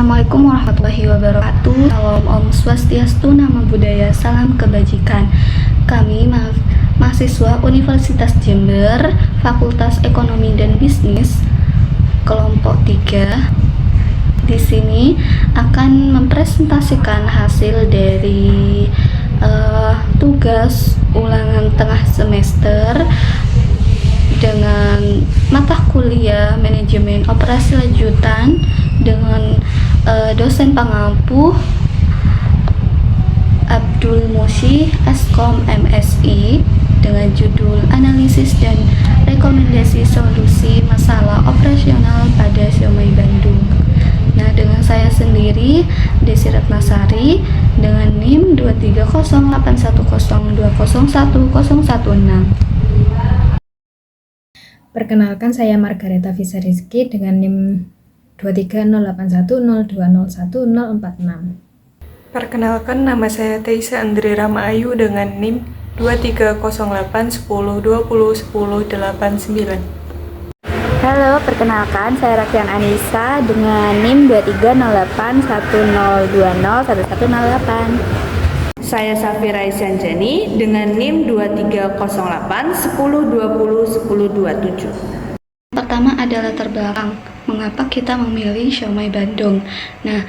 Assalamualaikum warahmatullahi wabarakatuh. Salam Om Swastiastu, Namo Buddhaya, salam kebajikan. Kami mahasiswa Universitas Jember, Fakultas Ekonomi dan Bisnis, kelompok 3. Di sini akan mempresentasikan hasil dari tugas ulangan tengah semester dengan mata kuliah manajemen operasi lanjutan dengan dosen pengampu Abdul Musi Askom MSI dengan judul analisis dan rekomendasi solusi masalah operasional pada Siomay Bandung. Nah, dengan saya sendiri Desi Ratnasari dengan NIM 2308102011016. Perkenalkan, saya Margareta Fisa Rizky dengan NIM 2308102011046. Perkenalkan, nama saya Teisa Andri Rama Ayu dengan NIM 230810201089. Halo, perkenalkan saya Rafian Anissa dengan NIM 230810201108. Saya Safira Isyanjani dengan NIM 230810201027. Pertama adalah latar belakang. Mengapa kita memilih Siomay Bandung? Nah,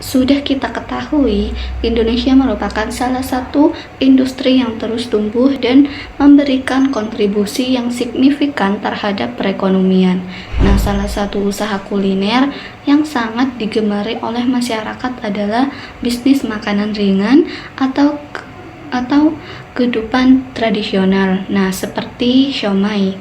sudah kita ketahui, Indonesia merupakan salah satu industri yang terus tumbuh dan memberikan kontribusi yang signifikan terhadap perekonomian. Nah, salah satu usaha kuliner yang sangat digemari oleh masyarakat adalah bisnis makanan ringan atau kehidupan tradisional. Nah, seperti siomay.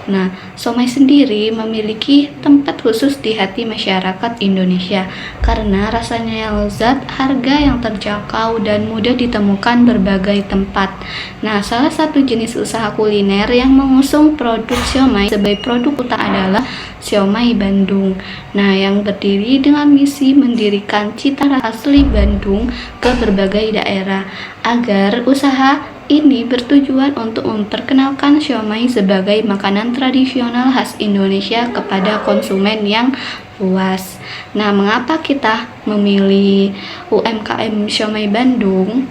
Nah, siomay sendiri memiliki tempat khusus di hati masyarakat Indonesia karena rasanya yang lezat, harga yang terjangkau, dan mudah ditemukan berbagai tempat. Nah, salah satu jenis usaha kuliner yang mengusung produk siomay sebagai produk utama adalah Siomay Bandung. Nah, yang berdiri dengan misi mendirikan cita rasa asli Bandung ke berbagai daerah agar usaha ini bertujuan untuk memperkenalkan siomay sebagai makanan tradisional khas Indonesia kepada konsumen yang luas. Nah, mengapa kita memilih UMKM Siomay Bandung?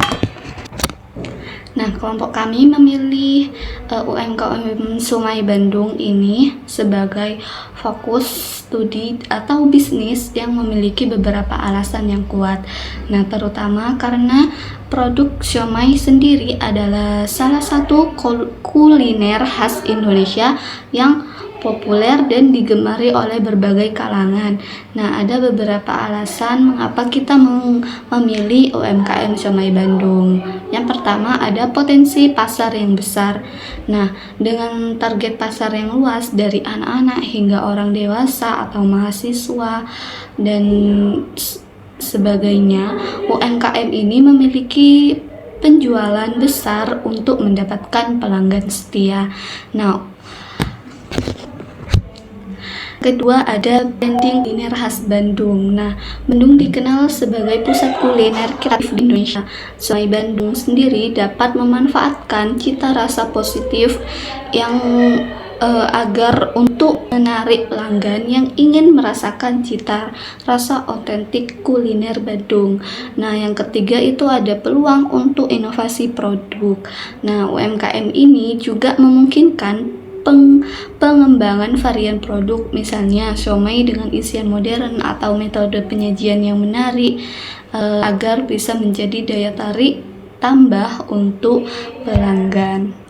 Nah, kelompok kami memilih UMKM Siomay Bandung ini sebagai fokus studi atau bisnis yang memiliki beberapa alasan yang kuat. Nah, terutama karena produk siomay sendiri adalah salah satu kuliner khas Indonesia yang populer dan digemari oleh berbagai kalangan. Nah, ada beberapa alasan mengapa kita memilih UMKM Siomay Bandung. Yang pertama, ada potensi pasar yang besar. Nah, dengan target pasar yang luas dari anak-anak hingga orang dewasa atau mahasiswa dan sebagainya, UMKM ini memiliki penjualan besar untuk mendapatkan pelanggan setia. Nah, kedua, ada branding kuliner khas Bandung. Nah, Bandung dikenal sebagai pusat kuliner kreatif di Indonesia. Siomay Bandung sendiri dapat memanfaatkan cita rasa positif yang agar untuk menarik pelanggan yang ingin merasakan cita rasa otentik kuliner Bandung. Nah, yang ketiga itu ada peluang untuk inovasi produk. Nah, UMKM ini juga memungkinkan pengembangan varian produk, misalnya siomay dengan isian modern atau metode penyajian yang menarik agar bisa menjadi daya tarik tambah untuk pelanggan.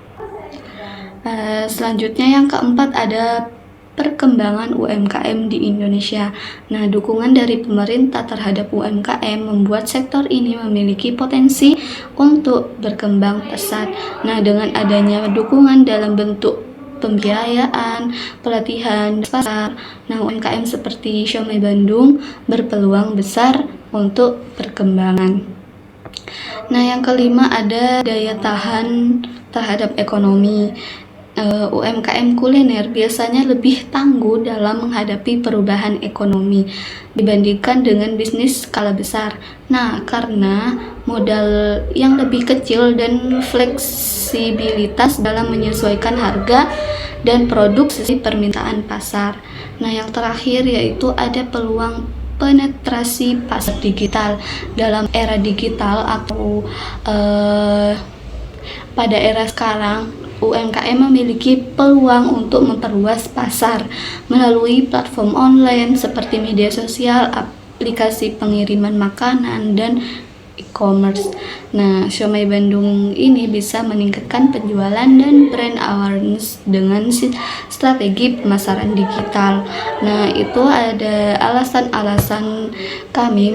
Selanjutnya yang keempat ada perkembangan UMKM di Indonesia. Nah, dukungan dari pemerintah terhadap UMKM membuat sektor ini memiliki potensi untuk berkembang pesat. Nah, dengan adanya dukungan dalam bentuk pembiayaan, pelatihan, pasar, nah UMKM seperti Siomay Bandung berpeluang besar untuk perkembangan. Nah, yang kelima ada daya tahan terhadap ekonomi. UMKM kuliner biasanya lebih tangguh dalam menghadapi perubahan ekonomi dibandingkan dengan bisnis skala besar. Nah, karena modal yang lebih kecil dan fleksibilitas dalam menyesuaikan harga dan produk sesuai permintaan pasar. Nah, yang terakhir yaitu ada peluang penetrasi pasar digital. Dalam era digital atau pada era sekarang, UMKM memiliki peluang untuk memperluas pasar melalui platform online seperti media sosial, aplikasi pengiriman makanan, dan e-commerce. Nah, Siomay Bandung ini bisa meningkatkan penjualan dan brand awareness dengan strategi pemasaran digital. Nah, itu ada alasan-alasan kami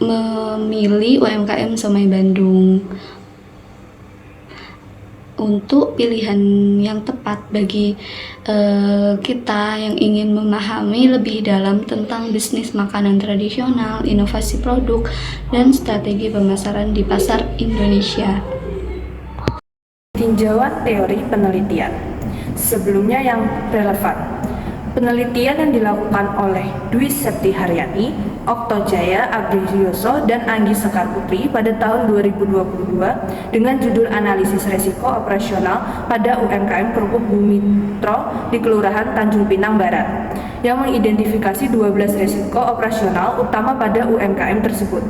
memilih UMKM Siomay Bandung untuk pilihan yang tepat bagi kita yang ingin memahami lebih dalam tentang bisnis makanan tradisional, inovasi produk, dan strategi pemasaran di pasar Indonesia. Tinjauan teori penelitian. Sebelumnya yang relevan. Penelitian yang dilakukan oleh Dwi Septi Haryani, Okto Jaya, Abdioso, dan Anggi Sekar Putri pada tahun 2022 dengan judul Analisis Resiko Operasional pada UMKM Kerupuk Bumitro di Kelurahan Tanjung Pinang Barat yang mengidentifikasi 12 resiko operasional utama pada UMKM tersebut.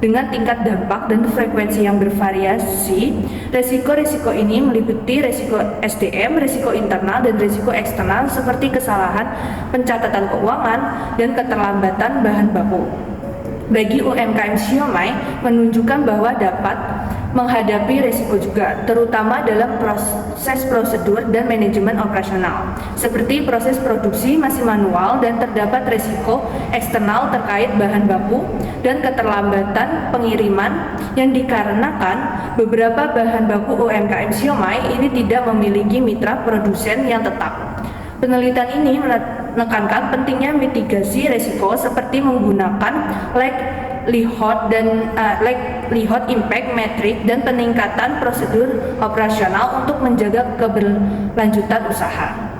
Dengan tingkat dampak dan frekuensi yang bervariasi, resiko-resiko ini meliputi resiko SDM, resiko internal, dan resiko eksternal seperti kesalahan pencatatan keuangan dan keterlambatan bahan baku. Bagi UMKM Siomay menunjukkan bahwa dapat menghadapi resiko juga, terutama dalam proses prosedur dan manajemen operasional, seperti proses produksi masih manual dan terdapat resiko eksternal terkait bahan baku dan keterlambatan pengiriman yang dikarenakan beberapa bahan baku UMKM Siomay ini tidak memiliki mitra produsen yang tetap. Penelitian ini menekankan pentingnya mitigasi resiko seperti menggunakan likelihood impact metric dan peningkatan prosedur operasional untuk menjaga keberlanjutan usaha.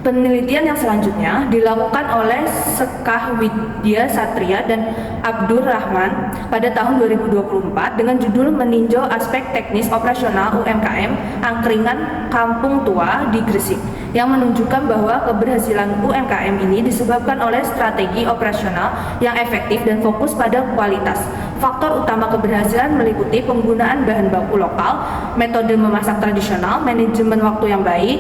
Penelitian yang selanjutnya dilakukan oleh Sekah Widya Satria dan Abdur Rahman pada tahun 2024 dengan judul Meninjau Aspek Teknis Operasional UMKM Angkringan Kampung Tua di Gresik, yang menunjukkan bahwa keberhasilan UMKM ini disebabkan oleh strategi operasional yang efektif dan fokus pada kualitas. Faktor utama keberhasilan meliputi penggunaan bahan baku lokal, metode memasak tradisional, manajemen waktu yang baik,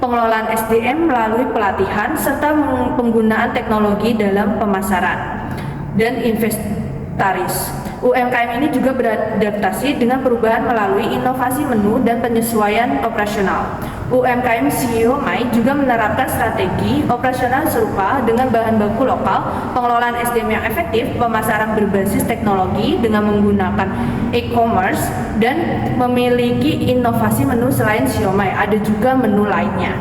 pengelolaan SDM melalui pelatihan, serta penggunaan teknologi dalam pemasaran dan inventaris. UMKM ini juga beradaptasi dengan perubahan melalui inovasi menu dan penyesuaian operasional. UMKM Siomay juga menerapkan strategi operasional serupa dengan bahan baku lokal, pengelolaan SDM yang efektif, pemasaran berbasis teknologi dengan menggunakan e-commerce, dan memiliki inovasi menu selain Siomay. Ada juga menu lainnya.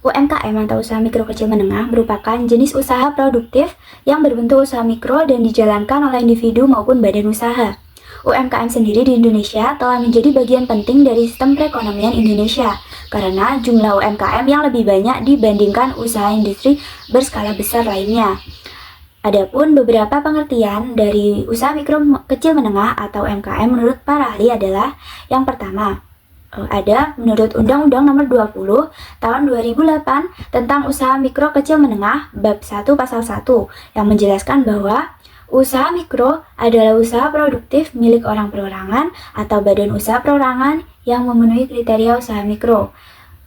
UMKM atau usaha mikro kecil menengah merupakan jenis usaha produktif yang berbentuk usaha mikro dan dijalankan oleh individu maupun badan usaha. UMKM sendiri di Indonesia telah menjadi bagian penting dari sistem perekonomian Indonesia karena jumlah UMKM yang lebih banyak dibandingkan usaha industri berskala besar lainnya. Adapun beberapa pengertian dari usaha mikro kecil menengah atau UMKM menurut para ahli adalah yang pertama, ada menurut Undang-Undang Nomor 20 Tahun 2008 tentang Usaha Mikro Kecil Menengah Bab 1 Pasal 1 yang menjelaskan bahwa usaha mikro adalah usaha produktif milik orang perorangan atau badan usaha perorangan yang memenuhi kriteria usaha mikro.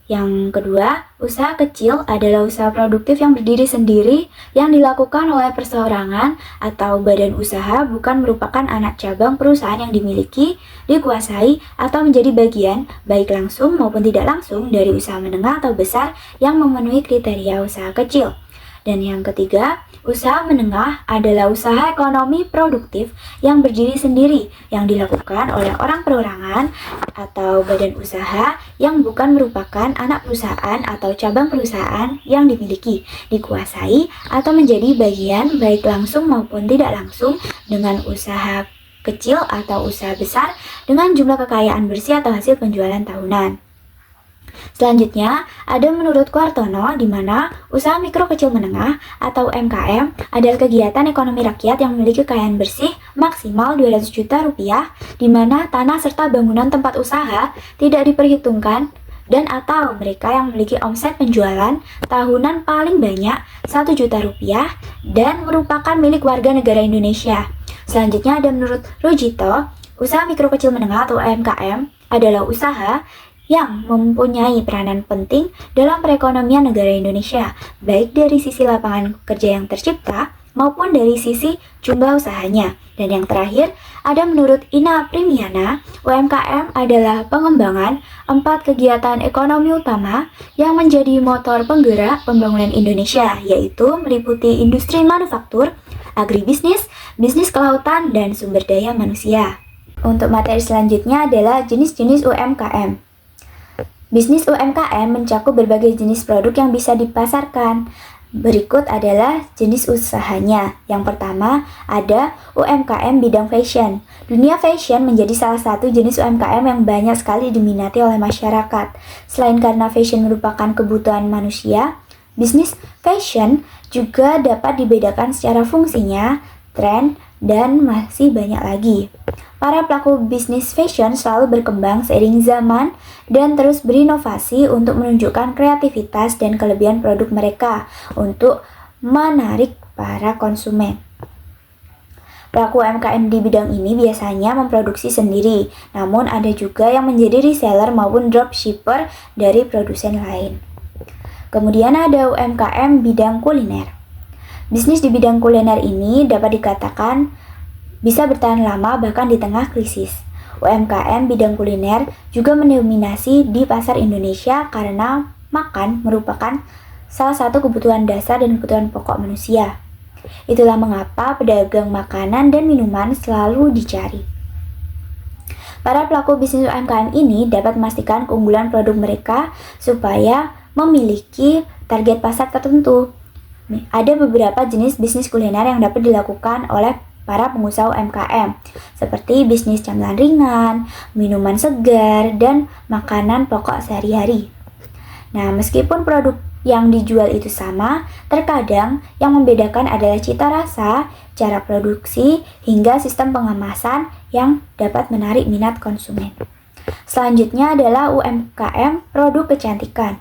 Yang kedua, usaha kecil adalah usaha produktif yang berdiri sendiri yang dilakukan oleh perseorangan atau badan usaha bukan merupakan anak cabang perusahaan yang dimiliki, dikuasai, atau menjadi bagian baik langsung maupun tidak langsung dari usaha menengah atau besar yang memenuhi kriteria usaha kecil. Dan yang ketiga, usaha menengah adalah usaha ekonomi produktif yang berdiri sendiri yang dilakukan oleh orang perorangan atau badan usaha yang bukan merupakan anak perusahaan atau cabang perusahaan yang dimiliki, dikuasai, atau menjadi bagian baik langsung maupun tidak langsung dengan usaha kecil atau usaha besar dengan jumlah kekayaan bersih atau hasil penjualan tahunan. Selanjutnya, ada menurut Kuartono di mana usaha mikro kecil menengah atau UMKM adalah kegiatan ekonomi rakyat yang memiliki kekayaan bersih maksimal 200 juta rupiah di mana tanah serta bangunan tempat usaha tidak diperhitungkan dan atau mereka yang memiliki omset penjualan tahunan paling banyak 1 juta rupiah dan merupakan milik warga negara Indonesia. Selanjutnya ada menurut Rujito, usaha mikro kecil menengah atau UMKM adalah usaha yang mempunyai peranan penting dalam perekonomian negara Indonesia, baik dari sisi lapangan kerja yang tercipta maupun dari sisi jumlah usahanya. Dan yang terakhir, ada menurut Ina Primiana, UMKM adalah pengembangan 4 kegiatan ekonomi utama yang menjadi motor penggerak pembangunan Indonesia, yaitu meliputi industri manufaktur, agribisnis, bisnis kelautan, dan sumber daya manusia. Untuk materi selanjutnya adalah jenis-jenis UMKM. Bisnis UMKM mencakup berbagai jenis produk yang bisa dipasarkan. Berikut adalah jenis usahanya. Yang pertama, ada UMKM bidang fashion. Dunia fashion menjadi salah satu jenis UMKM yang banyak sekali diminati oleh masyarakat. Selain karena fashion merupakan kebutuhan manusia, bisnis fashion juga dapat dibedakan secara fungsinya, tren, dan masih banyak lagi. Para pelaku bisnis fashion selalu berkembang seiring zaman dan terus berinovasi untuk menunjukkan kreativitas dan kelebihan produk mereka untuk menarik para konsumen. Pelaku UMKM di bidang ini biasanya memproduksi sendiri, namun ada juga yang menjadi reseller maupun dropshipper dari produsen lain. Kemudian ada UMKM bidang kuliner. Bisnis di bidang kuliner ini dapat dikatakan bisa bertahan lama bahkan di tengah krisis. UMKM bidang kuliner juga mendominasi di pasar Indonesia karena makan merupakan salah satu kebutuhan dasar dan kebutuhan pokok manusia. Itulah mengapa pedagang makanan dan minuman selalu dicari. Para pelaku bisnis UMKM ini dapat memastikan keunggulan produk mereka supaya memiliki target pasar tertentu. Ada beberapa jenis bisnis kuliner yang dapat dilakukan oleh para pengusaha UMKM, seperti bisnis camilan ringan, minuman segar, dan makanan pokok sehari-hari. Nah, meskipun produk yang dijual itu sama, terkadang yang membedakan adalah cita rasa, cara produksi, hingga sistem pengemasan yang dapat menarik minat konsumen. Selanjutnya adalah UMKM produk kecantikan.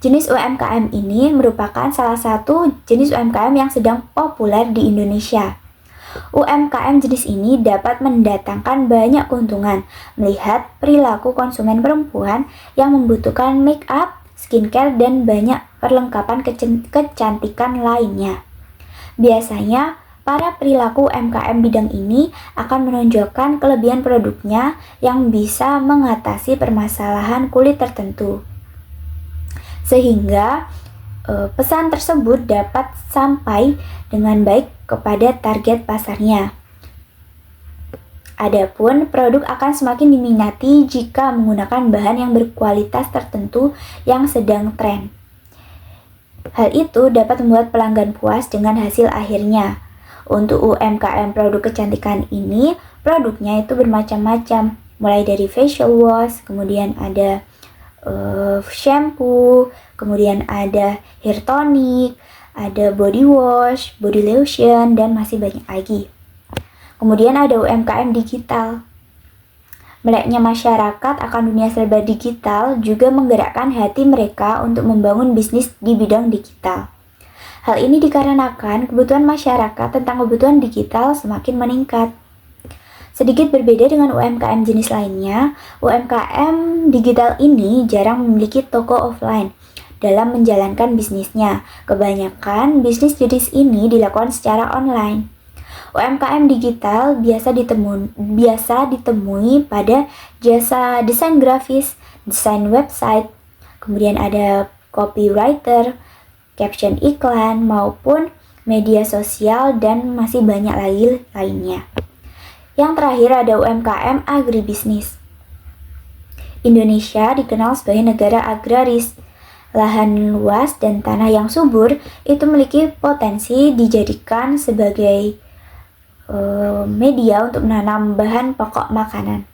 Jenis UMKM ini merupakan salah satu jenis UMKM yang sedang populer di Indonesia. UMKM jenis ini dapat mendatangkan banyak keuntungan melihat perilaku konsumen perempuan yang membutuhkan make up, skincare, dan banyak perlengkapan kecantikan lainnya. Biasanya, para perilaku UMKM bidang ini akan menonjolkan kelebihan produknya yang bisa mengatasi permasalahan kulit tertentu. Sehingga pesan tersebut dapat sampai dengan baik kepada target pasarnya. Adapun produk akan semakin diminati jika menggunakan bahan yang berkualitas tertentu yang sedang tren. Hal itu dapat membuat pelanggan puas dengan hasil akhirnya. Untuk UMKM produk kecantikan ini, produknya itu bermacam-macam, mulai dari facial wash, kemudian ada shampoo, kemudian ada hair tonic, ada body wash, body lotion, dan masih banyak lagi. Kemudian ada UMKM digital. Meleknya masyarakat akan dunia serba digital juga menggerakkan hati mereka untuk membangun bisnis di bidang digital. Hal ini dikarenakan kebutuhan masyarakat tentang kebutuhan digital semakin meningkat. Sedikit berbeda dengan UMKM jenis lainnya, UMKM digital ini jarang memiliki toko offline dalam menjalankan bisnisnya. Kebanyakan bisnis jenis ini dilakukan secara online. UMKM digital biasa ditemui pada jasa desain grafis, desain website, kemudian ada copywriter, caption iklan, maupun media sosial, dan masih banyak lagi lainnya. Yang terakhir ada UMKM agribisnis. Indonesia dikenal sebagai negara agraris. Lahan luas dan tanah yang subur itu memiliki potensi dijadikan sebagai media untuk menanam bahan pokok makanan.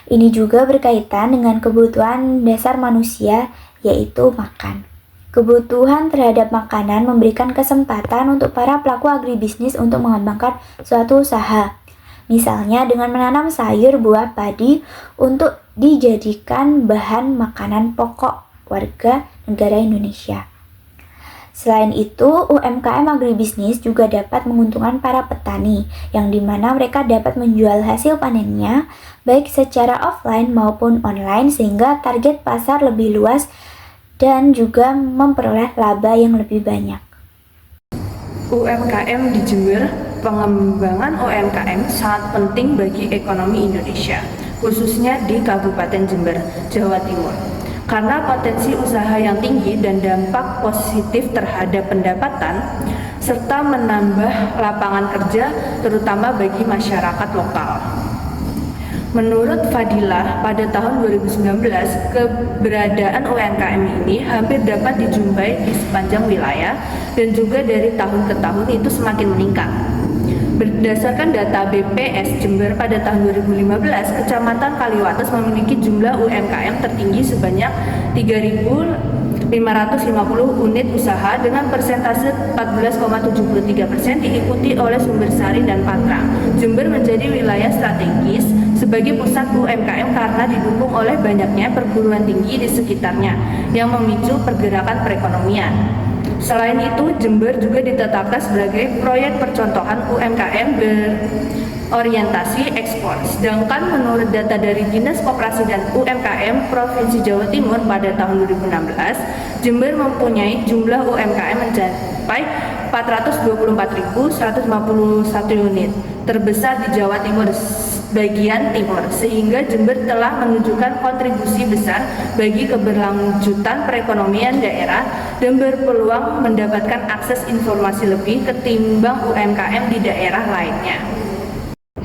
Ini juga berkaitan dengan kebutuhan dasar manusia, yaitu makan. Kebutuhan terhadap makanan memberikan kesempatan untuk para pelaku agribisnis untuk mengembangkan suatu usaha. Misalnya dengan menanam sayur, buah, padi untuk dijadikan bahan makanan pokok warga negara Indonesia. Selain itu, UMKM agribisnis juga dapat menguntungkan para petani, yang dimana mereka dapat menjual hasil panennya baik secara offline maupun online sehingga target pasar lebih luas dan juga memperoleh laba yang lebih banyak. UMKM di Jember, pengembangan UMKM sangat penting bagi ekonomi Indonesia, khususnya di Kabupaten Jember, Jawa Timur. Karena potensi usaha yang tinggi dan dampak positif terhadap pendapatan, serta menambah lapangan kerja terutama bagi masyarakat lokal. Menurut Fadilah, pada tahun 2019, keberadaan UMKM ini hampir dapat dijumpai di sepanjang wilayah dan juga dari tahun ke tahun itu semakin meningkat. Berdasarkan data BPS Jember pada tahun 2015, Kecamatan Kaliwates memiliki jumlah UMKM tertinggi sebanyak 3.550 unit usaha dengan persentase 14,73%, diikuti oleh Sumbersari dan Patra. Jember menjadi wilayah strategis sebagai pusat UMKM karena didukung oleh banyaknya perguruan tinggi di sekitarnya yang memicu pergerakan perekonomian. Selain itu, Jember juga ditetapkan sebagai proyek percontohan UMKM berorientasi ekspor. Sedangkan menurut data dari Dinas Koperasi dan UMKM Provinsi Jawa Timur pada tahun 2016, Jember mempunyai jumlah UMKM mencapai 424.151 unit, terbesar di Jawa Timur bagian timur, sehingga Jember telah menunjukkan kontribusi besar bagi keberlanjutan perekonomian daerah dan berpeluang mendapatkan akses informasi lebih ketimbang UMKM di daerah lainnya.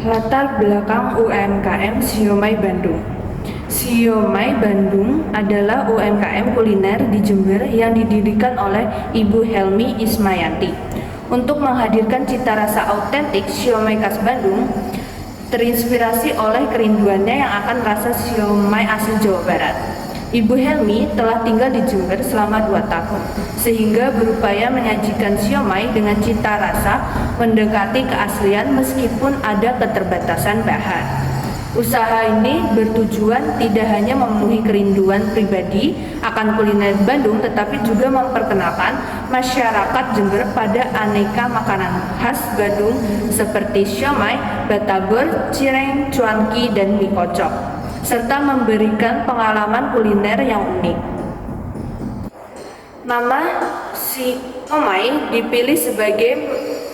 Latar belakang UMKM Siomay Bandung. Siomay Bandung adalah UMKM kuliner di Jember yang didirikan oleh Ibu Helmi Ismayanti. Untuk menghadirkan cita rasa autentik siomay khas Bandung, terinspirasi oleh kerinduannya yang akan rasa siomay asli Jawa Barat. Ibu Helmi telah tinggal di Jember selama 2 tahun, sehingga berupaya menyajikan siomay dengan cita rasa mendekati keaslian meskipun ada keterbatasan bahan. Usaha ini bertujuan tidak hanya memenuhi kerinduan pribadi akan kuliner Bandung, tetapi juga memperkenalkan masyarakat Jember pada aneka makanan khas Bandung seperti siomay, batagor, cireng, cuanki, dan mie kocok, serta memberikan pengalaman kuliner yang unik. Nama siomay dipilih sebagai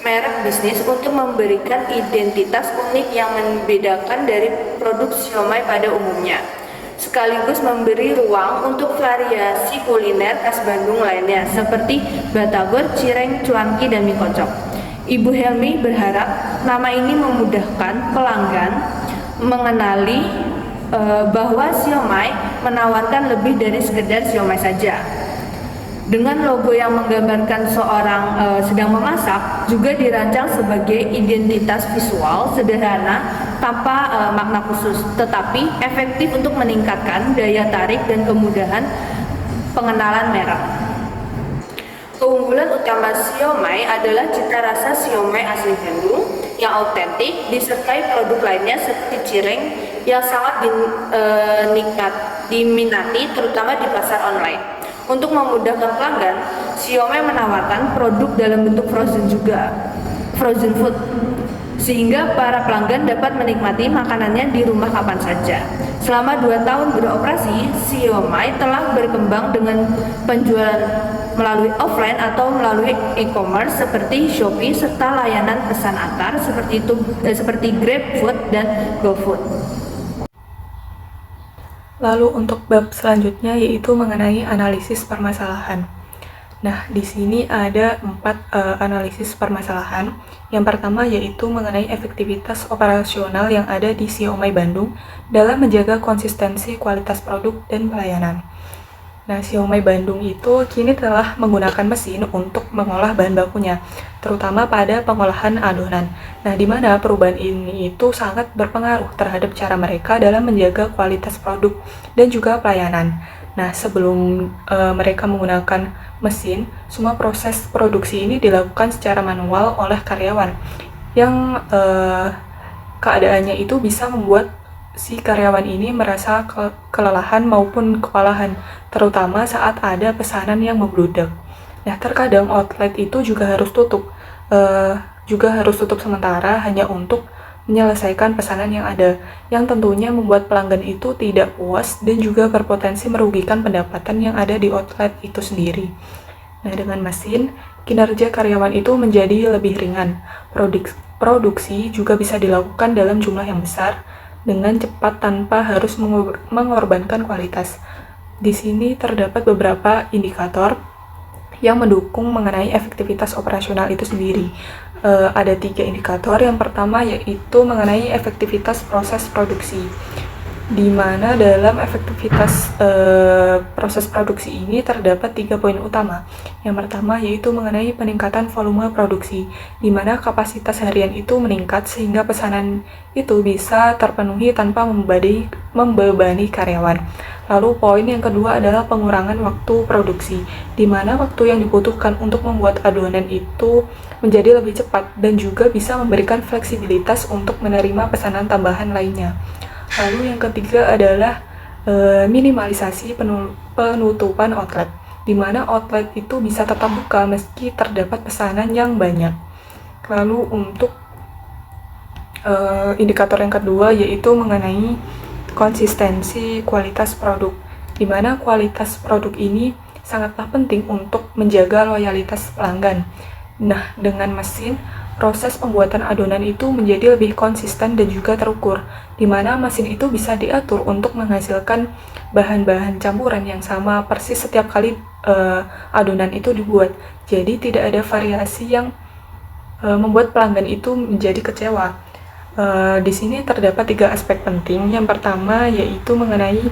merek bisnis untuk memberikan identitas unik yang membedakan dari produk siomay pada umumnya, sekaligus memberi ruang untuk variasi kuliner khas Bandung lainnya seperti batagor, cireng, cuanki, dan mie kocok. Ibu Helmi berharap nama ini memudahkan pelanggan mengenali bahwa siomay menawarkan lebih dari sekedar siomay saja. Dengan logo yang menggambarkan seorang sedang memasak, juga dirancang sebagai identitas visual sederhana tanpa makna khusus, tetapi efektif untuk meningkatkan daya tarik dan kemudahan pengenalan merek. Keunggulan utama siomay adalah cita rasa siomay asli Bandung yang autentik, disertai produk lainnya seperti cireng yang sangat diminati terutama di pasar online. Untuk memudahkan pelanggan, siomay menawarkan produk dalam bentuk frozen food, sehingga para pelanggan dapat menikmati makanannya di rumah kapan saja. Selama 2 tahun beroperasi, siomay telah berkembang dengan penjualan melalui offline atau melalui e-commerce seperti Shopee, serta layanan pesan antar seperti GrabFood dan GoFood. Lalu untuk bab selanjutnya yaitu mengenai analisis permasalahan. Nah, di sini ada 4 analisis permasalahan. Yang pertama yaitu mengenai efektivitas operasional yang ada di Siomay Bandung dalam menjaga konsistensi kualitas produk dan pelayanan. Nah, Siomay Bandung itu kini telah menggunakan mesin untuk mengolah bahan bakunya, terutama pada pengolahan adonan. Nah, di mana perubahan ini itu sangat berpengaruh terhadap cara mereka dalam menjaga kualitas produk dan juga pelayanan. Nah, sebelum mereka menggunakan mesin, semua proses produksi ini dilakukan secara manual oleh karyawan yang keadaannya itu bisa membuat si karyawan ini merasa kelelahan maupun kewalahan, terutama saat ada pesanan yang membludak. Nah, terkadang outlet itu juga harus tutup sementara hanya untuk menyelesaikan pesanan yang ada, yang tentunya membuat pelanggan itu tidak puas dan juga berpotensi merugikan pendapatan yang ada di outlet itu sendiri. Nah, dengan mesin, kinerja karyawan itu menjadi lebih ringan. Produksi juga bisa dilakukan dalam jumlah yang besar dengan cepat tanpa harus mengorbankan kualitas. Di sini terdapat beberapa indikator yang mendukung mengenai efektivitas operasional itu sendiri. Ada 3 indikator. Yang pertama yaitu mengenai efektivitas proses produksi, di mana dalam efektivitas proses produksi ini terdapat 3 poin utama. Yang pertama yaitu mengenai peningkatan volume produksi, di mana kapasitas harian itu meningkat sehingga pesanan itu bisa terpenuhi tanpa membebani karyawan. Lalu poin yang kedua adalah pengurangan waktu produksi, di mana waktu yang dibutuhkan untuk membuat adonan itu menjadi lebih cepat dan juga bisa memberikan fleksibilitas untuk menerima pesanan tambahan lainnya. Lalu yang ketiga adalah minimalisasi penutupan outlet, di mana outlet itu bisa tetap buka meski terdapat pesanan yang banyak. Lalu untuk indikator yang kedua yaitu mengenai konsistensi kualitas produk, di mana kualitas produk ini sangatlah penting untuk menjaga loyalitas pelanggan. Nah, dengan mesin, proses pembuatan adonan itu menjadi lebih konsisten dan juga terukur, di mana mesin itu bisa diatur untuk menghasilkan bahan-bahan campuran yang sama persis setiap kali adonan itu dibuat. Jadi tidak ada variasi yang membuat pelanggan itu menjadi kecewa. Di sini terdapat 3 aspek penting. Yang pertama yaitu mengenai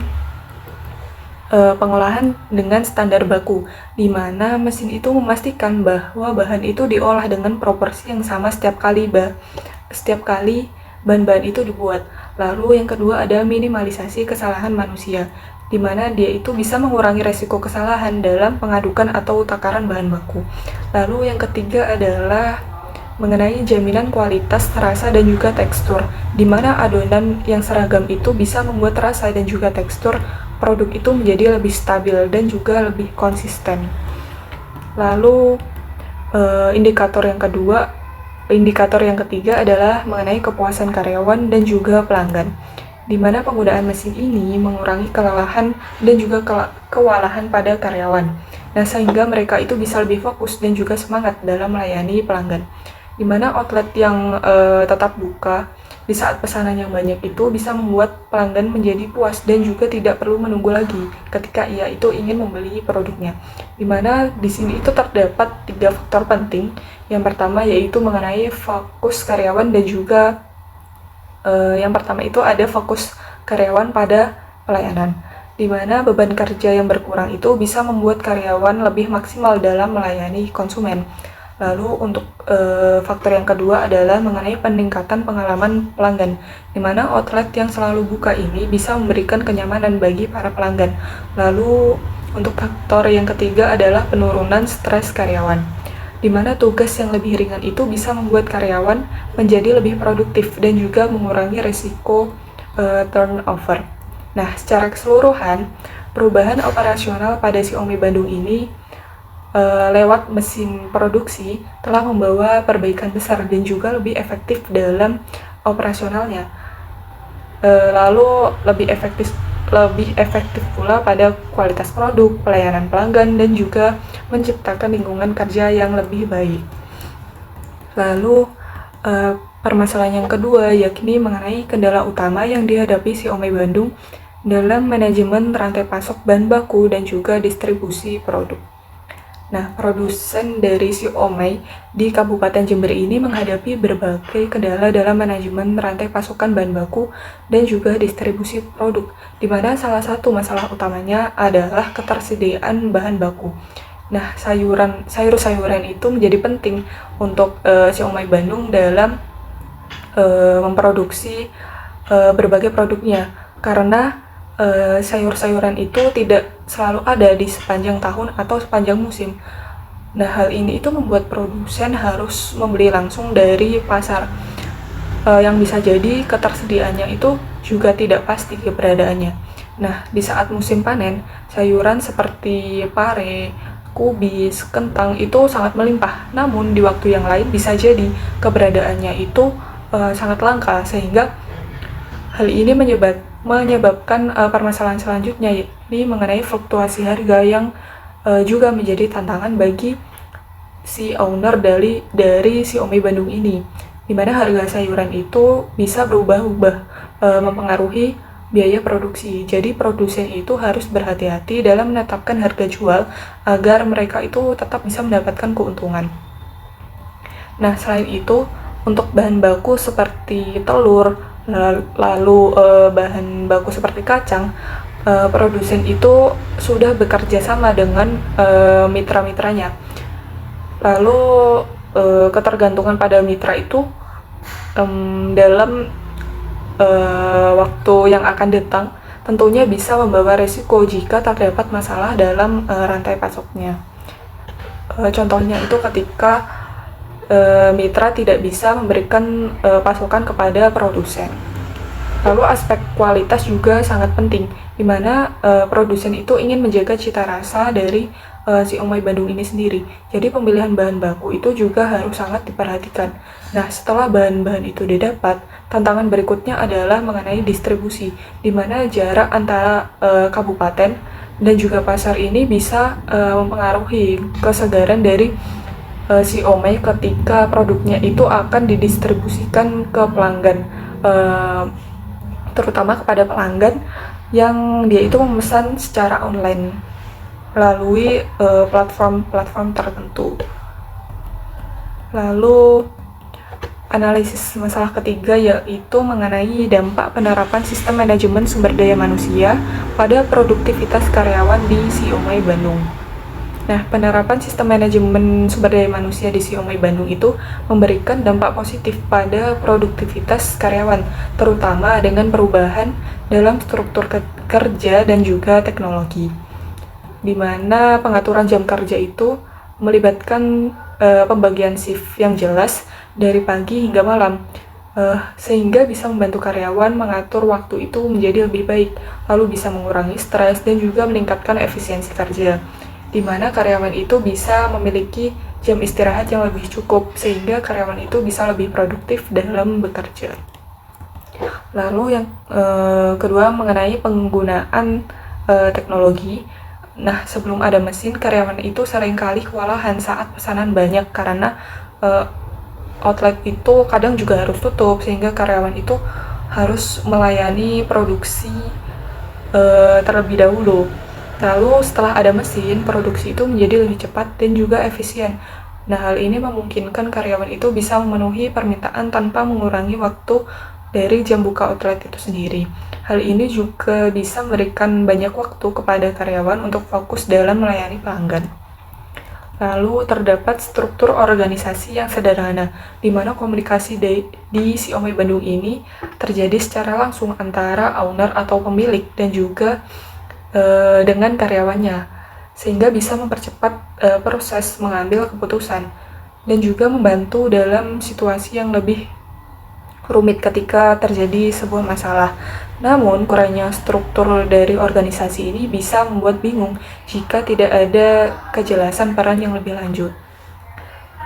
pengolahan dengan standar baku, di mana mesin itu memastikan bahwa bahan itu diolah dengan proporsi yang sama setiap kali bahan-bahan itu dibuat. Lalu yang kedua ada minimalisasi kesalahan manusia, di mana dia itu bisa mengurangi resiko kesalahan dalam pengadukan atau takaran bahan baku. Lalu yang ketiga adalah mengenai jaminan kualitas, rasa, dan juga tekstur, di mana adonan yang seragam itu bisa membuat rasa dan juga tekstur produk itu menjadi lebih stabil dan juga lebih konsisten. Lalu indikator yang ketiga adalah mengenai kepuasan karyawan dan juga pelanggan, di mana penggunaan mesin ini mengurangi kelelahan dan juga kewalahan pada karyawan. Nah, sehingga mereka itu bisa lebih fokus dan juga semangat dalam melayani pelanggan. Di mana outlet yang tetap buka di saat pesanan yang banyak itu bisa membuat pelanggan menjadi puas dan juga tidak perlu menunggu lagi ketika ia itu ingin membeli produknya. Di mana di sini itu terdapat 3 faktor penting. Yang pertama yaitu mengenai fokus karyawan dan juga yang pertama itu ada fokus karyawan pada pelayanan, di mana beban kerja yang berkurang itu bisa membuat karyawan lebih maksimal dalam melayani konsumen. Lalu untuk faktor yang kedua adalah mengenai peningkatan pengalaman pelanggan, di mana outlet yang selalu buka ini bisa memberikan kenyamanan bagi para pelanggan. Lalu untuk faktor yang ketiga adalah penurunan stres karyawan, di mana tugas yang lebih ringan itu bisa membuat karyawan menjadi lebih produktif dan juga mengurangi risiko turnover. Nah, secara keseluruhan, perubahan operasional pada Xiaomi Bandung ini lewat mesin produksi telah membawa perbaikan besar dan juga lebih efektif dalam operasionalnya. Lalu lebih efektif pula pada kualitas produk, pelayanan pelanggan, dan juga menciptakan lingkungan kerja yang lebih baik. Lalu permasalahan yang kedua yakni mengenai kendala utama yang dihadapi Xiaomi Bandung dalam manajemen rantai pasok bahan baku dan juga distribusi produk. Nah, produsen dari Xiaomi di Kabupaten Jember ini menghadapi berbagai kendala dalam manajemen rantai pasokan bahan baku dan juga distribusi produk, di mana salah satu masalah utamanya adalah ketersediaan bahan baku. Nah, sayur-sayuran itu menjadi penting untuk Xiaomi Bandung dalam memproduksi berbagai produknya, karena sayur-sayuran itu tidak selalu ada di sepanjang tahun atau sepanjang musim. Nah, hal ini itu membuat produsen harus membeli langsung dari pasar. yang bisa jadi ketersediaannya itu juga tidak pasti keberadaannya. Nah, di saat musim panen, sayuran seperti pare, kubis, kentang itu sangat melimpah. Namun di waktu yang lain bisa jadi keberadaannya itu sangat langka, sehingga hal ini menyebabkan permasalahan selanjutnya, yakni mengenai fluktuasi harga yang juga menjadi tantangan bagi si owner dari Xiaomi Bandung ini, di mana harga sayuran itu bisa berubah-ubah, mempengaruhi biaya produksi. Jadi produsen itu harus berhati-hati dalam menetapkan harga jual agar mereka itu tetap bisa mendapatkan keuntungan. Nah, selain itu, untuk bahan baku seperti telur, lalu bahan baku seperti kacang, produsen itu sudah bekerja sama dengan mitra-mitranya. Lalu ketergantungan pada mitra itu dalam waktu yang akan datang tentunya bisa membawa resiko jika terdapat masalah dalam rantai pasoknya. Contohnya itu ketika mitra tidak bisa memberikan pasokan kepada produsen. Lalu aspek kualitas juga sangat penting, di mana produsen itu ingin menjaga cita rasa dari Xiaomi Bandung ini sendiri. Jadi pemilihan bahan baku itu juga harus sangat diperhatikan. Nah, setelah bahan-bahan itu didapat, tantangan berikutnya adalah mengenai distribusi, di mana jarak antara kabupaten dan juga pasar ini bisa mempengaruhi kesegaran dari Xiaomi ketika produknya itu akan didistribusikan ke pelanggan, terutama kepada pelanggan yang dia itu memesan secara online melalui platform-platform tertentu. Lalu analisis masalah ketiga yaitu mengenai dampak penerapan sistem manajemen sumber daya manusia pada produktivitas karyawan di Xiaomi Bandung. Nah, penerapan sistem manajemen sumber daya manusia di Xiaomi Bandung itu memberikan dampak positif pada produktivitas karyawan, terutama dengan perubahan dalam struktur kerja dan juga teknologi, di mana pengaturan jam kerja itu melibatkan pembagian shift yang jelas dari pagi hingga malam, sehingga bisa membantu karyawan mengatur waktu itu menjadi lebih baik, lalu bisa mengurangi stres dan juga meningkatkan efisiensi kerja, di mana karyawan itu bisa memiliki jam istirahat yang lebih cukup, sehingga karyawan itu bisa lebih produktif dalam bekerja. Lalu yang kedua mengenai penggunaan teknologi. Nah, sebelum ada mesin, karyawan itu seringkali kewalahan saat pesanan banyak karena outlet itu kadang juga harus tutup, sehingga karyawan itu harus melayani produksi terlebih dahulu. Lalu setelah ada mesin, produksi itu menjadi lebih cepat dan juga efisien. Nah, hal ini memungkinkan karyawan itu bisa memenuhi permintaan tanpa mengurangi waktu dari jam buka outlet itu sendiri. Hal ini juga bisa memberikan banyak waktu kepada karyawan untuk fokus dalam melayani pelanggan. Lalu terdapat struktur organisasi yang sederhana, di mana komunikasi di Xiaomi Bandung ini terjadi secara langsung antara owner atau pemilik dan juga dengan karyawannya, sehingga bisa mempercepat proses mengambil keputusan dan juga membantu dalam situasi yang lebih rumit ketika terjadi sebuah masalah. Namun, kurangnya struktur dari organisasi ini bisa membuat bingung jika tidak ada kejelasan peran yang lebih lanjut.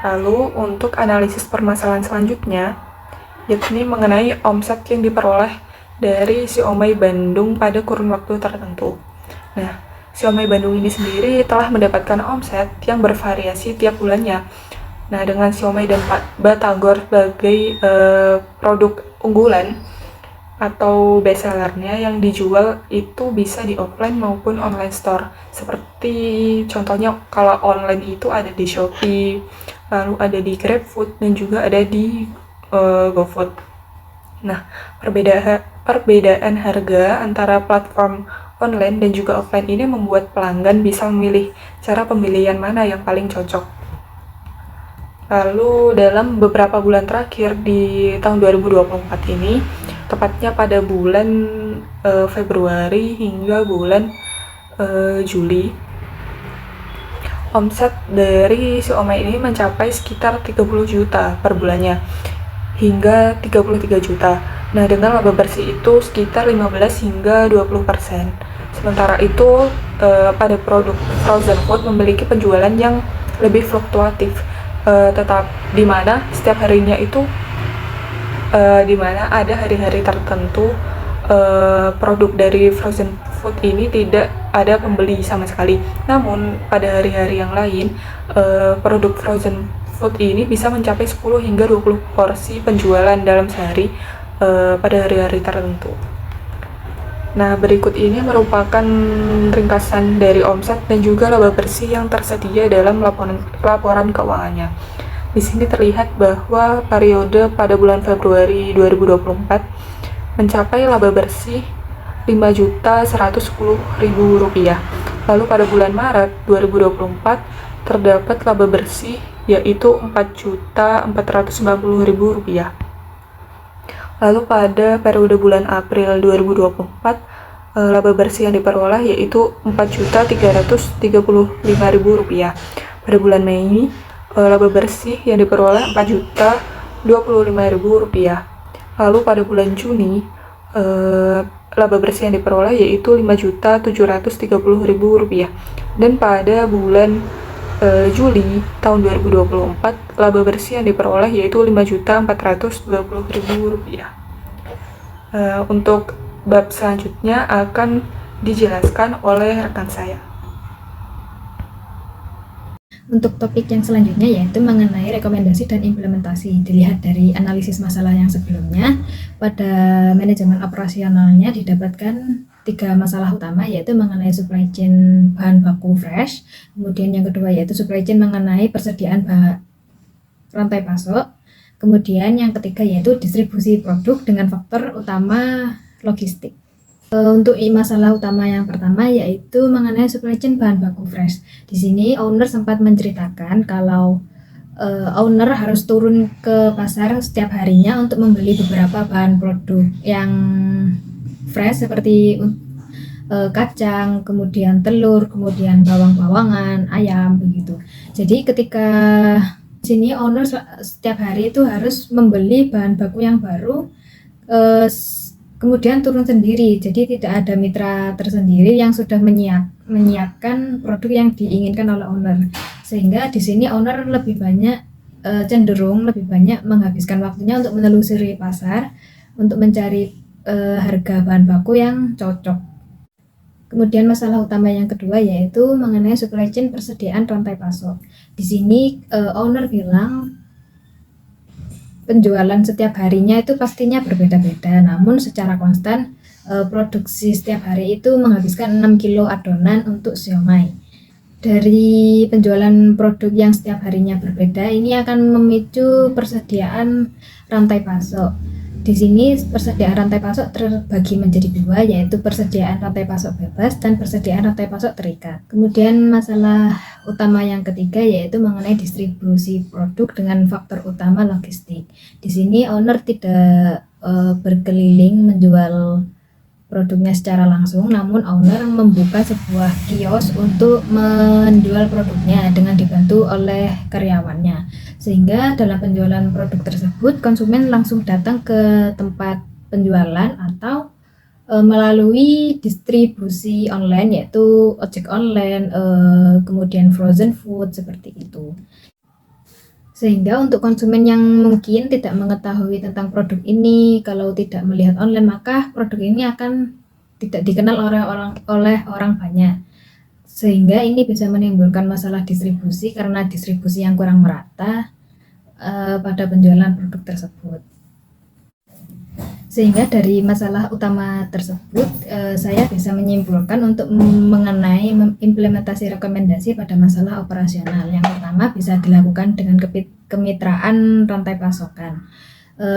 Lalu, untuk analisis permasalahan selanjutnya, yakni mengenai omset yang diperoleh dari Xiaomi Bandung pada kurun waktu tertentu. Nah, Xiaomi Bandung ini sendiri telah mendapatkan omset yang bervariasi tiap bulannya. Nah, dengan Xiaomi dan Batagor sebagai produk unggulan atau bestsellernya yang dijual itu bisa di offline maupun online store. Seperti contohnya kalau online itu ada di Shopee, lalu ada di GrabFood dan juga ada di GoFood. Nah, perbedaan harga antara platform online dan juga offline ini membuat pelanggan bisa memilih cara pembelian mana yang paling cocok. Lalu dalam beberapa bulan terakhir di tahun 2024 ini, tepatnya pada bulan Februari hingga bulan Juli, omset dari Xiaomi ini mencapai sekitar 30 juta per bulannya. hingga 33 juta. Nah, dengan laba bersih itu sekitar 15 hingga 20%. Sementara itu, pada produk frozen food memiliki penjualan yang lebih fluktuatif, tetap di mana setiap harinya itu di mana ada hari-hari tertentu produk dari frozen food ini tidak ada pembeli sama sekali. Namun pada hari-hari yang lain, produk frozen food ini bisa mencapai 10 hingga 20 porsi penjualan dalam sehari pada hari-hari tertentu. Nah, berikut ini merupakan ringkasan dari omset dan juga laba bersih yang tersedia dalam laporan keuangannya. Di sini terlihat bahwa periode pada bulan Februari 2024 mencapai laba bersih Rp5.110.000. Lalu pada bulan Maret 2024 terdapat laba bersih yaitu Rp4.490.000. Lalu pada periode bulan April 2024 laba bersih yang diperoleh yaitu Rp4.335.000. Pada bulan Mei laba bersih yang diperoleh Rp4.025.000. Lalu pada bulan Juni laba bersih yang diperoleh yaitu Rp5.730.000. Dan pada bulan Juli tahun 2024 laba bersih yang diperoleh yaitu Rp5.420.000. Untuk bab selanjutnya akan dijelaskan oleh rekan saya. Untuk topik yang selanjutnya yaitu mengenai rekomendasi dan implementasi. Dilihat dari analisis masalah yang sebelumnya, pada manajemen operasionalnya didapatkan 3 masalah utama, yaitu mengenai supply chain bahan baku fresh, kemudian yang kedua yaitu supply chain mengenai persediaan rantai pasok, kemudian yang ketiga yaitu distribusi produk dengan faktor utama logistik. Untuk masalah utama yang pertama yaitu mengenai supply chain bahan baku fresh. Di sini owner sempat menceritakan kalau owner harus turun ke pasar setiap harinya untuk membeli beberapa bahan produk yang fresh seperti kacang, kemudian telur, kemudian bawang-bawangan, ayam begitu. Jadi ketika di sini owner setiap hari itu harus membeli bahan baku yang baru, kemudian turun sendiri. Jadi tidak ada mitra tersendiri yang sudah menyiapkan produk yang diinginkan oleh owner. Sehingga di sini owner cenderung lebih banyak menghabiskan waktunya untuk menelusuri pasar untuk mencari harga bahan baku yang cocok. Kemudian masalah utama yang kedua yaitu mengenai supply chain persediaan rantai pasok. Di sini owner bilang penjualan setiap harinya itu pastinya berbeda-beda, namun secara konstan produksi setiap hari itu menghabiskan 6 kilo adonan untuk siomay. Dari penjualan produk yang setiap harinya berbeda, ini akan memicu persediaan rantai pasok. Di sini persediaan rantai pasok terbagi menjadi 2, yaitu persediaan rantai pasok bebas dan persediaan rantai pasok terikat. Kemudian masalah utama yang ketiga yaitu mengenai distribusi produk dengan faktor utama logistik. Di sini owner tidak berkeliling menjual produknya secara langsung, namun owner membuka sebuah kios untuk menjual produknya dengan dibantu oleh karyawannya. Sehingga dalam penjualan produk tersebut konsumen langsung datang ke tempat penjualan atau melalui distribusi online yaitu ojek online, kemudian frozen food seperti itu. Sehingga untuk konsumen yang mungkin tidak mengetahui tentang produk ini, kalau tidak melihat online maka produk ini akan tidak dikenal oleh orang banyak. Sehingga ini bisa menimbulkan masalah distribusi karena distribusi yang kurang merata pada penjualan produk tersebut. Sehingga dari masalah utama tersebut saya bisa menyimpulkan untuk mengenai implementasi rekomendasi pada masalah operasional. Yang pertama bisa dilakukan dengan kemitraan rantai pasokan.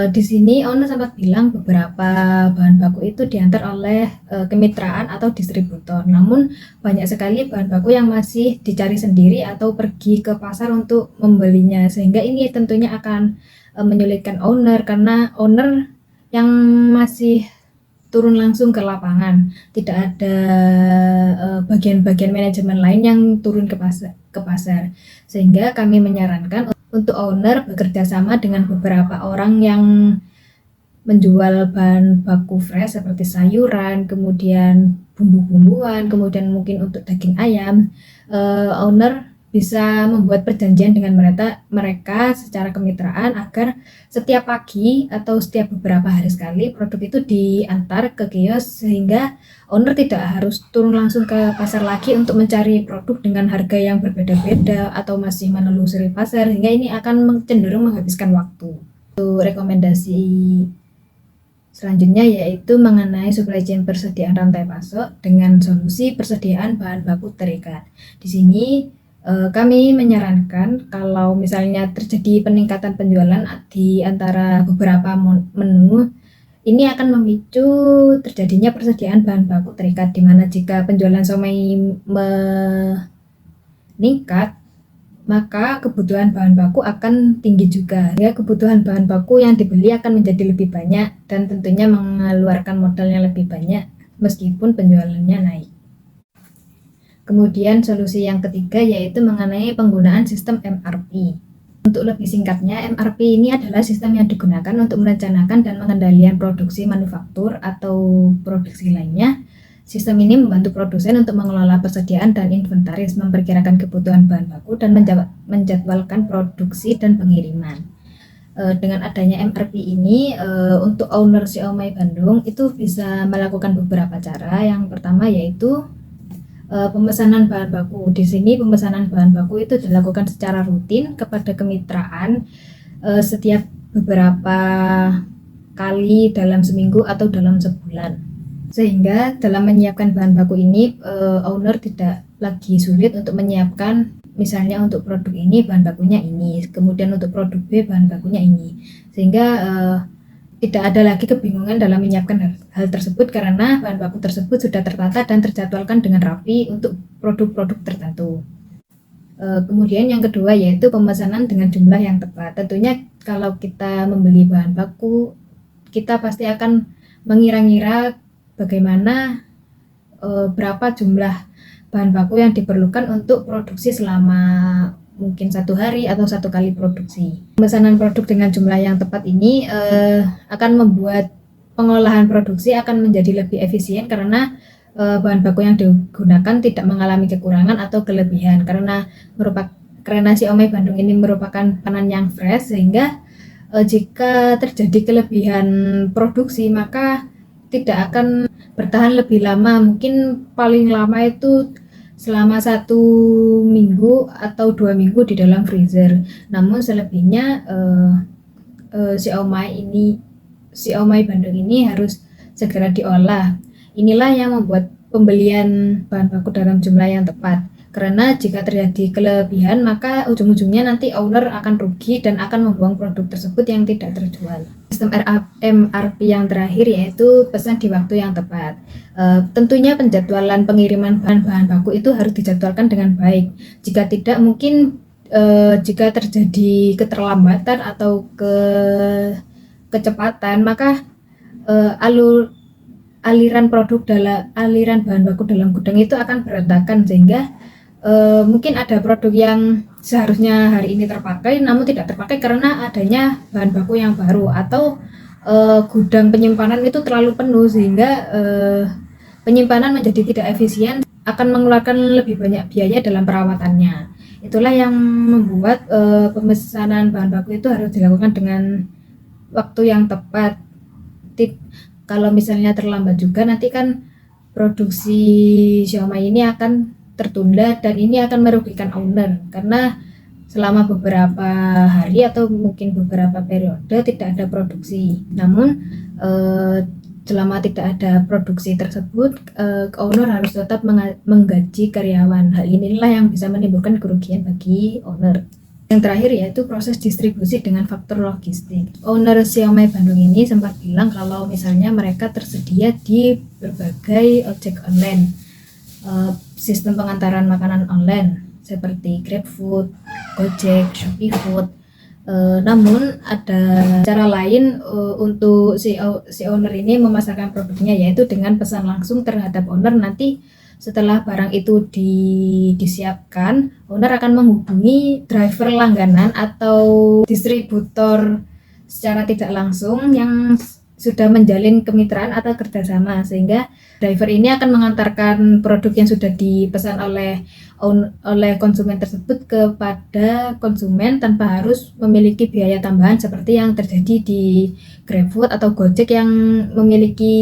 Di sini owner sempat bilang beberapa bahan baku itu diantar oleh kemitraan atau distributor. Namun banyak sekali bahan baku yang masih dicari sendiri atau pergi ke pasar untuk membelinya. Sehingga ini tentunya akan menyulitkan owner karena owner yang masih turun langsung ke lapangan, tidak ada bagian-bagian manajemen lain yang turun ke pasar. Sehingga kami menyarankan untuk owner bekerja sama dengan beberapa orang yang menjual bahan baku fresh seperti sayuran, kemudian bumbu-bumbuan, kemudian mungkin untuk daging ayam. Owner bisa membuat perjanjian dengan mereka secara kemitraan agar setiap pagi atau setiap beberapa hari sekali produk itu diantar ke kios, sehingga owner tidak harus turun langsung ke pasar lagi untuk mencari produk dengan harga yang berbeda-beda atau masih menelusuri pasar, sehingga ini akan cenderung menghabiskan waktu. Untuk rekomendasi selanjutnya yaitu mengenai supply chain persediaan rantai pasok dengan solusi persediaan bahan baku terikat. Di sini kami menyarankan kalau misalnya terjadi peningkatan penjualan di antara beberapa menu, ini akan memicu terjadinya persediaan bahan baku terikat, di mana jika penjualan siomay meningkat, maka kebutuhan bahan baku akan tinggi juga. Ya, kebutuhan bahan baku yang dibeli akan menjadi lebih banyak dan tentunya mengeluarkan modalnya lebih banyak meskipun penjualannya naik. Kemudian solusi yang ketiga yaitu mengenai penggunaan sistem MRP. Untuk lebih singkatnya, MRP ini adalah sistem yang digunakan untuk merencanakan dan pengendalian produksi manufaktur atau produksi lainnya. Sistem ini membantu produsen untuk mengelola persediaan dan inventaris, memperkirakan kebutuhan bahan baku, dan menjadwalkan produksi dan pengiriman. Dengan adanya MRP ini, untuk owner siomay Bandung itu bisa melakukan beberapa cara. Yang pertama yaitu pemesanan bahan baku. Di sini pemesanan bahan baku itu dilakukan secara rutin kepada kemitraan setiap beberapa kali dalam seminggu atau dalam sebulan. Sehingga dalam menyiapkan bahan baku ini owner tidak lagi sulit untuk menyiapkan, misalnya untuk produk ini bahan bakunya ini, kemudian untuk produk B bahan bakunya ini. Sehingga tidak ada lagi kebingungan dalam menyiapkan hal tersebut karena bahan baku tersebut sudah tertata dan terjadwalkan dengan rapi untuk produk-produk tertentu. Kemudian yang kedua yaitu pemesanan dengan jumlah yang tepat. Tentunya kalau kita membeli bahan baku, kita pasti akan mengira-ngira bagaimana berapa jumlah bahan baku yang diperlukan untuk produksi selama mungkin 1 hari atau 1 kali produksi. Pemesanan produk dengan jumlah yang tepat ini akan membuat pengolahan produksi akan menjadi lebih efisien karena bahan baku yang digunakan tidak mengalami kekurangan atau kelebihan karena siomay Bandung ini merupakan makanan yang fresh, sehingga jika terjadi kelebihan produksi maka tidak akan bertahan lebih lama, mungkin paling lama itu selama 1 minggu atau 2 minggu di dalam freezer. Namun selebihnya siomay Bandung ini harus segera diolah. Inilah yang membuat pembelian bahan baku dalam jumlah yang tepat. Karena jika terjadi kelebihan maka ujung-ujungnya nanti owner akan rugi dan akan membuang produk tersebut yang tidak terjual. Sistem MRP yang terakhir yaitu pesan di waktu yang tepat. Tentunya penjadwalan pengiriman bahan-bahan baku itu harus dijadwalkan dengan baik. Jika tidak, mungkin jika terjadi keterlambatan atau kecepatan, maka aliran bahan baku dalam gudang itu akan berantakan, sehingga mungkin ada produk yang seharusnya hari ini terpakai namun tidak terpakai karena adanya bahan baku yang baru, atau gudang penyimpanan itu terlalu penuh sehingga penyimpanan menjadi tidak efisien, akan mengeluarkan lebih banyak biaya dalam perawatannya. Itulah yang membuat pemesanan bahan baku itu harus dilakukan dengan waktu yang tepat. Kalau misalnya terlambat juga nanti kan produksi siomay ini akan tertunda dan ini akan merugikan owner karena selama beberapa hari atau mungkin beberapa periode tidak ada produksi. Namun selama tidak ada produksi tersebut, owner harus tetap menggaji karyawan. Hal inilah yang bisa menimbulkan kerugian bagi owner. Yang terakhir yaitu proses distribusi dengan faktor logistik. Owner siomay Bandung ini sempat bilang kalau misalnya mereka tersedia di berbagai ojek online, sistem pengantaran makanan online seperti GrabFood, Gojek, Shopee Food. Namun ada cara lain untuk si owner ini memasarkan produknya, yaitu dengan pesan langsung terhadap owner. Nanti Setelah barang itu disiapkan, owner akan menghubungi driver langganan atau distributor secara tidak langsung yang sudah menjalin kemitraan atau kerjasama, sehingga driver ini akan mengantarkan produk yang sudah dipesan oleh konsumen tersebut kepada konsumen tanpa harus memiliki biaya tambahan seperti yang terjadi di GrabFood atau Gojek yang memiliki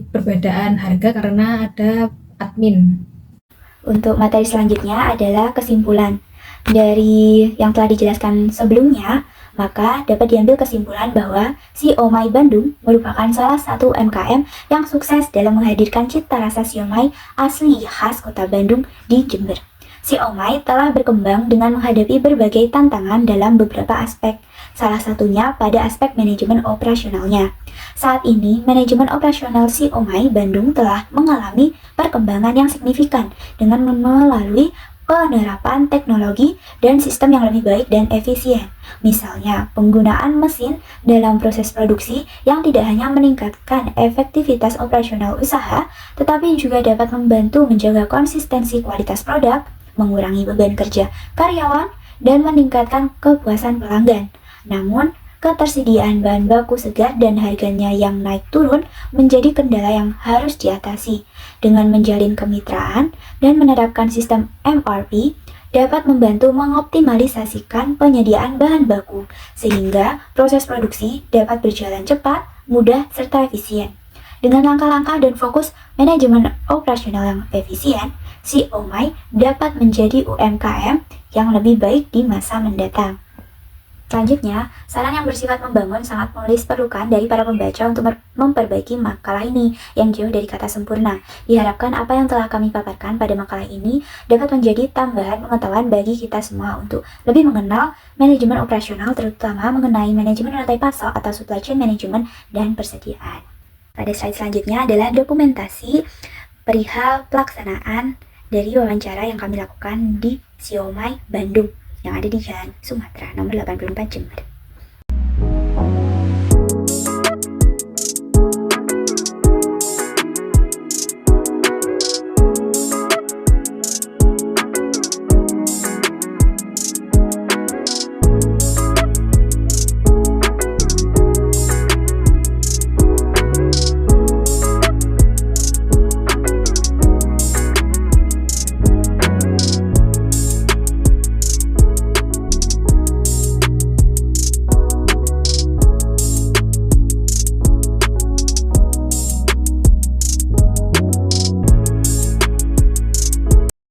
perbedaan harga karena ada admin. Untuk materi selanjutnya adalah kesimpulan. Dari yang telah dijelaskan sebelumnya, maka dapat diambil kesimpulan bahwa Siomay Bandung merupakan salah satu UMKM yang sukses dalam menghadirkan cita rasa siomay asli khas kota Bandung di Jember. Siomay telah berkembang dengan menghadapi berbagai tantangan dalam beberapa aspek, salah satunya pada aspek manajemen operasionalnya. Saat ini, manajemen operasional Siomay Bandung telah mengalami perkembangan yang signifikan dengan melalui penerapan teknologi dan sistem yang lebih baik dan efisien. Misalnya, penggunaan mesin dalam proses produksi yang tidak hanya meningkatkan efektivitas operasional usaha, tetapi juga dapat membantu menjaga konsistensi kualitas produk, mengurangi beban kerja karyawan, dan meningkatkan kepuasan pelanggan. Namun, ketersediaan bahan baku segar dan harganya yang naik turun menjadi kendala yang harus diatasi. Dengan menjalin kemitraan dan menerapkan sistem MRP, dapat membantu mengoptimalisasikan penyediaan bahan baku, sehingga proses produksi dapat berjalan cepat, mudah, serta efisien. Dengan langkah-langkah dan fokus manajemen operasional yang efisien, Siomay dapat menjadi UMKM yang lebih baik di masa mendatang. Selanjutnya, saran yang bersifat membangun sangat diperlukan dari para pembaca untuk memperbaiki makalah ini yang jauh dari kata sempurna. Diharapkan apa yang telah kami paparkan pada makalah ini dapat menjadi tambahan pengetahuan bagi kita semua untuk lebih mengenal manajemen operasional, terutama mengenai manajemen rantai pasok atau supply chain management dan persediaan. Pada slide selanjutnya adalah dokumentasi perihal pelaksanaan dari wawancara yang kami lakukan di Siomay Bandung yang ada di Jalan Sumatera nomor 84 Jember.